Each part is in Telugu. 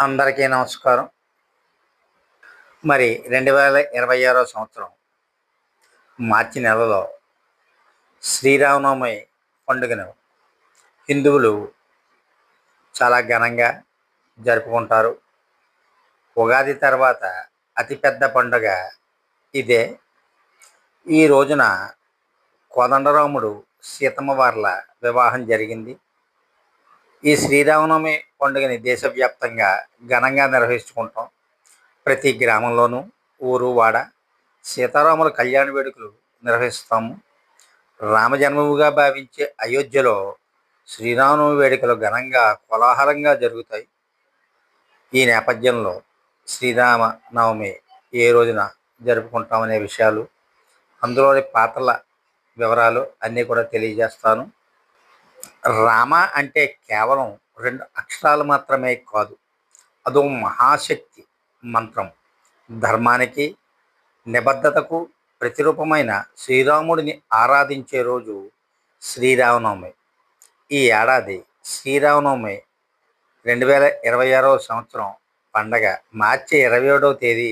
అందరికీ నమస్కారం. మరి 2026 సంవత్సరం మార్చి నెలలో శ్రీరామనవమి పండుగను హిందువులు చాలా ఘనంగా జరుపుకుంటారు. ఉగాది తర్వాత అతిపెద్ద పండుగ ఇదే. ఈ రోజున కోదండరాముడు సీతమ్మ వార్ల వివాహం జరిగింది. ఈ శ్రీరామనవమి పండుగని దేశవ్యాప్తంగా ఘనంగా నిర్వహించుకుంటాం. ప్రతి గ్రామంలోనూ ఊరు వాడ సీతారాముల కళ్యాణ వేడుకలు నిర్వహిస్తాము. రామజన్మభూమిగా భావించే అయోధ్యలో శ్రీరామనవమి వేడుకలు ఘనంగా కోలాహలంగా జరుగుతాయి. ఈ నేపథ్యంలో శ్రీరామ నవమి ఏ రోజున జరుపుకుంటామనే విషయాలు, అందులోని పాత్రల వివరాలు అన్నీ కూడా తెలియజేస్తాను. రామ అంటే కేవలం 2 అక్షరాలు మాత్రమే కాదు, అదో మహాశక్తి మంత్రం. ధర్మానికి, నిబద్ధతకు ప్రతిరూపమైన శ్రీరాముడిని ఆరాధించే రోజు శ్రీరామనవమి. ఈ ఏడాది శ్రీరామనవమి 2026 సంవత్సరం పండగ మార్చి 27వ తేదీ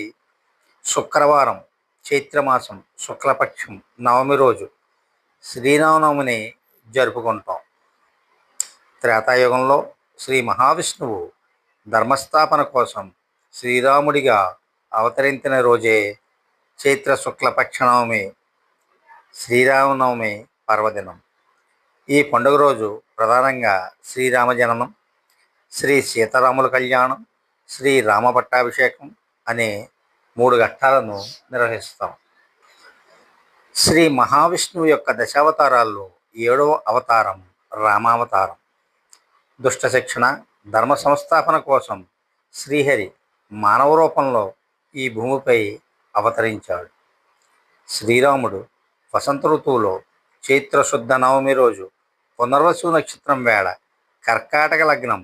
శుక్రవారం, చైత్రమాసం శుక్లపక్షం నవమి రోజు శ్రీరామనవమిని జరుపుకుంటాం. త్రేతాయుగంలో శ్రీ మహావిష్ణువు ధర్మస్థాపన కోసం శ్రీరాముడిగా అవతరించిన రోజే చైత్ర శుక్లపక్ష నవమి, శ్రీరామనవమి పర్వదినం. ఈ పండుగ రోజు ప్రధానంగా శ్రీరామ జననం, శ్రీ సీతారాముల కళ్యాణం, శ్రీ రామ పట్టాభిషేకం అనే 3 ఘట్టాలను నిర్వహిస్తాం. శ్రీ మహావిష్ణువు యొక్క దశావతారాల్లో 7వ అవతారం రామావతారం. దుష్ట శిక్షణ, ధర్మ సంస్థాపన కోసం శ్రీహరి మానవ రూపంలో ఈ భూమిపై అవతరించాడు. శ్రీరాముడు వసంత ఋతువులో చైత్రశుద్ధ నవమి రోజు పునర్వసు నక్షత్రం వేళ కర్కాటక లగ్నం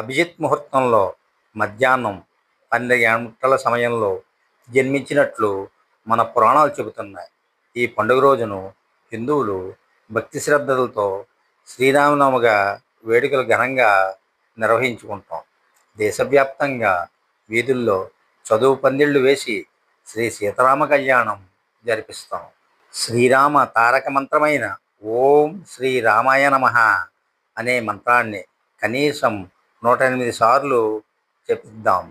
అభిజిత్ ముహూర్తంలో మధ్యాహ్నం 12 గంటల సమయంలో జన్మించినట్లు మన పురాణాలు చెబుతున్నాయి. ఈ పండుగ రోజును హిందువులు భక్తి శ్రద్ధలతో శ్రీరామనవమిగా వేడుకలు ఘనంగా నిర్వహించుకుంటాం. దేశవ్యాప్తంగా వీధుల్లో చదువు పందిళ్లు వేసి శ్రీ సీతారామ కళ్యాణం జరిపిస్తాం. శ్రీరామ తారక మంత్రమైన ఓం శ్రీ రామాయ నమః అనే మంత్రాన్ని కనీసం 108 సార్లు చెప్పిద్దాం.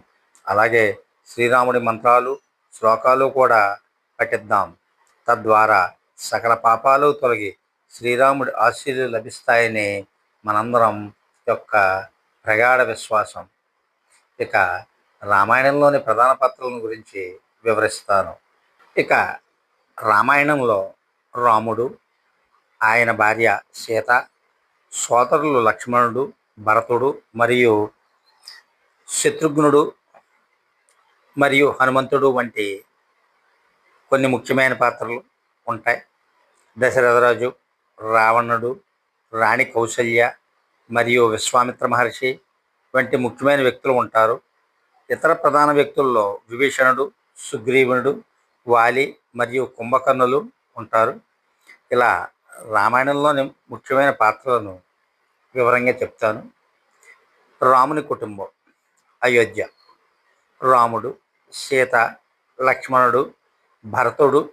అలాగే శ్రీరాముడి మంత్రాలు, శ్లోకాలు కూడా పఠిద్దాం. తద్వారా సకల పాపాలు తొలగి శ్రీరాముడి ఆశీస్సులు లభిస్తాయని మనందరం యొక్క ప్రగాఢ విశ్వాసం. ఇక రామాయణంలోని ప్రధాన పాత్రలను గురించి వివరిస్తాను. ఇక రామాయణంలో రాముడు, ఆయన భార్య సీత, సోదరులు లక్ష్మణుడు, భరతుడు మరియు శత్రుఘ్నుడు మరియు హనుమంతుడు వంటి కొన్ని ముఖ్యమైన పాత్రలు ఉంటాయి. దశరథరాజు, రావణుడు, రాణి కౌసల్య మరియు విశ్వామిత్ర మహర్షి వంటి ముఖ్యమైన వ్యక్తులు ఉంటారు. ఇతర ప్రధాన వ్యక్తుల్లో విభీషణుడు, సుగ్రీవుడు, వాలి మరియు కుంభకర్ణులు ఉంటారు. ఇలా రామాయణంలోని ముఖ్యమైన పాత్రలను వివరంగా చెప్తాను. రాముని కుటుంబం. అయోధ్య. రాముడు, సీత, లక్ష్మణుడు, భరతుడు,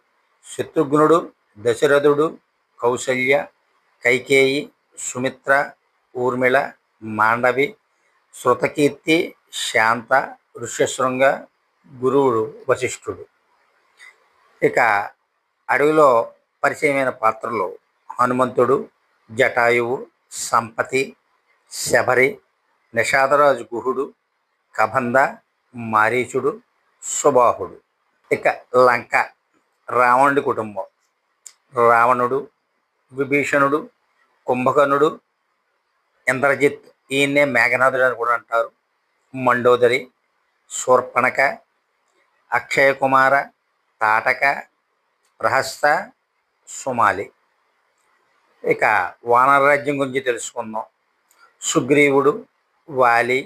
శత్రుఘ్నుడు, దశరథుడు, కౌసల్య, కైకేయి, సుమిత్ర, ఊర్మిళ, మాండవి, శృతకీర్తి, శాంత, ఋష్యశృంగ, గురువుడు వశిష్ఠుడు. ఇక అడవిలో పరిచయమైన పాత్రలు హనుమంతుడు, జటాయువు, సంపతి, శబరి, నిషాదరాజు గుహుడు, కబంధ, మారీచుడు, సుబాహుడు. ఇక లంక. రావణుడి కుటుంబం. రావణుడు, విభీషణుడు, కుంభకర్ణుడు, ఇంద్రజిత్, ఈయన్నే మేఘనాథుడు అని కూడా అంటారు, మండోదరి, శూర్పణఖ, అక్షయకుమార, తాటక, ప్రహస్త, సుమాలి. ఇక వానర రాజ్యం గురించి తెలుసుకుందాం. సుగ్రీవుడు, వాలి,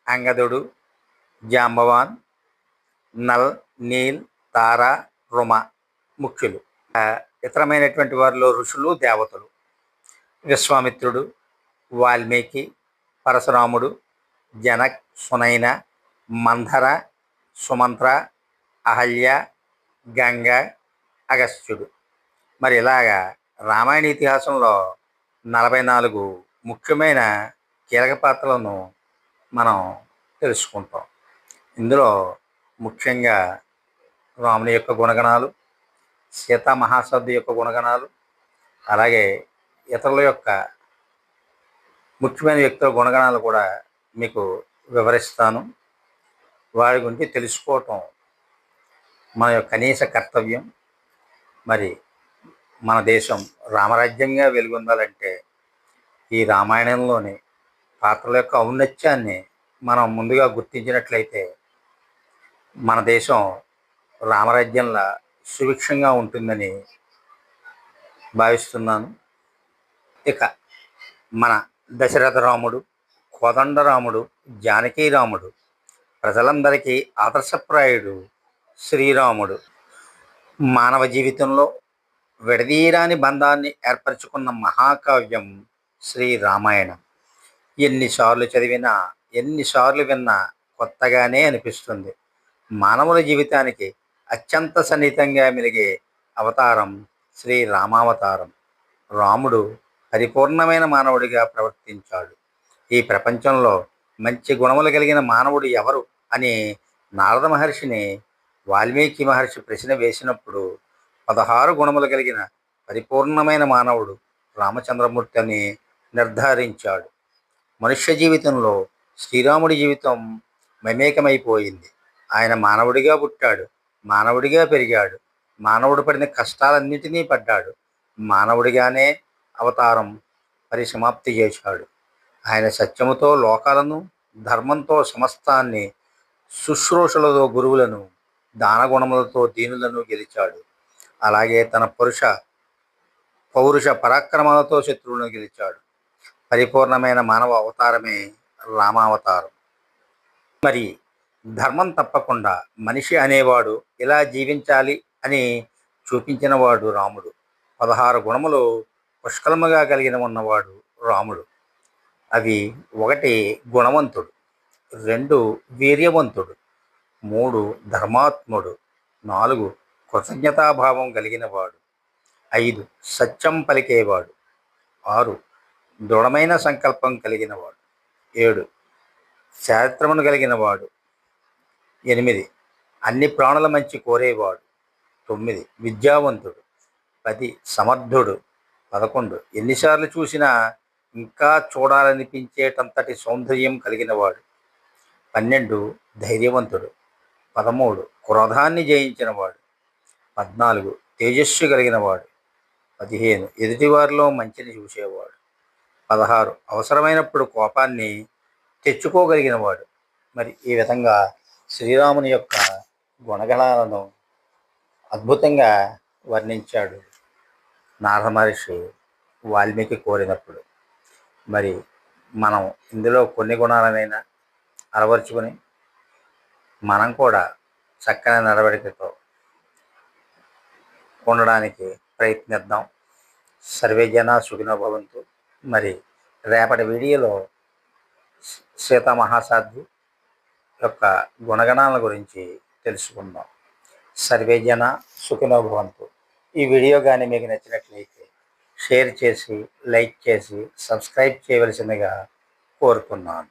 అంగదుడు, జాంబవాన్, నల్, నీల్, తార, రుమ ముఖ్యులు. ఇతరమైనటువంటి వారిలో ఋషులు, దేవతలు. విశ్వామిత్రుడు, వాల్మీకి, పరశురాముడు, జనక్, సునైన, మంధర, సుమంత్ర, అహల్య, గంగ, అగస్త్యుడు. మరి ఇలాగా రామాయణ ఇతిహాసంలో 44 ముఖ్యమైన కీలక పాత్రలను మనం తెలుసుకుంటాం. ఇందులో ముఖ్యంగా రాముని యొక్క గుణగణాలు, సీతా మహాసతి యొక్క గుణగణాలు, అలాగే ఇతరుల యొక్క ముఖ్యమైన వ్యక్తుల గుణగణాలు కూడా మీకు వివరిస్తాను. వారి గురించి తెలుసుకోవటం మన యొక్క కనీస కర్తవ్యం. మరి మన దేశం రామరాజ్యంగా వెలుగొందాలంటే ఈ రామాయణంలోని పాత్రల యొక్క ఔన్నత్యాన్ని మనం ముందుగా గుర్తించినట్లయితే మన దేశం రామరాజ్యంలా సుభిక్షంగా ఉంటుందని భావిస్తున్నాను. ఇక మన దశరథ రాముడు, కోదండరాముడు, జానకీ రాముడు, ప్రజలందరికీ ఆదర్శప్రాయుడు శ్రీరాముడు. మానవ జీవితంలో విడదీయరాని బంధాన్ని ఏర్పరచుకున్న మహాకావ్యం శ్రీరామాయణం. ఎన్నిసార్లు చదివినా, ఎన్నిసార్లు విన్నా కొత్తగానే అనిపిస్తుంది. మానవుల జీవితానికి అత్యంత సన్నిహితంగా మెలిగే అవతారం శ్రీరామావతారం. రాముడు పరిపూర్ణమైన మానవుడిగా ప్రవర్తించాడు. ఈ ప్రపంచంలో మంచి గుణములు కలిగిన మానవుడు ఎవరు అని నారద మహర్షిని వాల్మీకి మహర్షి ప్రశ్న వేసినప్పుడు 16 గుణములు కలిగిన పరిపూర్ణమైన మానవుడు రామచంద్రమూర్తి అని నిర్ధారించాడు. మనుష్య జీవితంలో శ్రీరాముడి జీవితం మమేకమైపోయింది. ఆయన మానవుడిగా పుట్టాడు, మానవుడిగా పెరిగాడు, మానవుడు పడిన కష్టాలన్నింటినీ పడ్డాడు, మానవుడిగానే అవతారం పరిసమాప్తి చేశాడు. ఆయన సత్యముతో లోకాలను, ధర్మంతో సమస్తాన్ని, శుశ్రూషలతో గురువులను, దానగుణములతో దీనులను గెలిచాడు. అలాగే తన పౌరుష పరాక్రమాలతో శత్రువులను గెలిచాడు. పరిపూర్ణమైన మానవ అవతారమే రామావతారం. మరి ధర్మం తప్పకుండా మనిషి అనేవాడు ఇలా జీవించాలి అని చూపించినవాడు రాముడు. 16 గుణములు పుష్కలముగా కలిగిన ఉన్నవాడు రాముడు. అవి 1 గుణవంతుడు, 2 వీర్యవంతుడు, 3 ధర్మాత్ముడు, 4 కృతజ్ఞతాభావం కలిగినవాడు, 5 సత్యం పలికేవాడు, 6 దృఢమైన సంకల్పం కలిగినవాడు, 7 చారిత్రమును కలిగినవాడు, 8 అన్ని ప్రాణుల మంచి కోరేవాడు, 9 విద్యావంతుడు, 10 సమర్థుడు, 11 ఎన్నిసార్లు చూసినా ఇంకా చూడాలనిపించేటంతటి సౌందర్యం కలిగినవాడు, 12 ధైర్యవంతుడు, 13 క్రోధాన్ని జయించినవాడు, 14 తేజస్సు కలిగినవాడు, 15 ఎదుటివారిలో మంచిని చూసేవాడు, 16 అవసరమైనప్పుడు కోపాన్ని తెచ్చుకోగలిగినవాడు. మరి ఈ విధంగా శ్రీరాముని యొక్క గుణగణాలను అద్భుతంగా వర్ణించాడు నారద మహర్షి వాల్మీకి కోరినప్పుడు. మరి మనం ఇందులో కొన్ని గుణాలనైనా అలవర్చుకొని మనం కూడా చక్కని నడవడికతో ఉండడానికి ప్రయత్నిద్దాం. సర్వే జన సుఖినో భవంతు. మరి రేపటి వీడియోలో సీతామహాసాధ్వి యొక్క గుణగణాల గురించి తెలుసుకుందాం. సర్వే జన సుఖినో భవంతు. ఈ వీడియో కానీ మీకు నచ్చినట్లయితే షేర్ చేసి, లైక్ చేసి, సబ్స్క్రైబ్ చేయవలసిందిగా కోరుతున్నాను.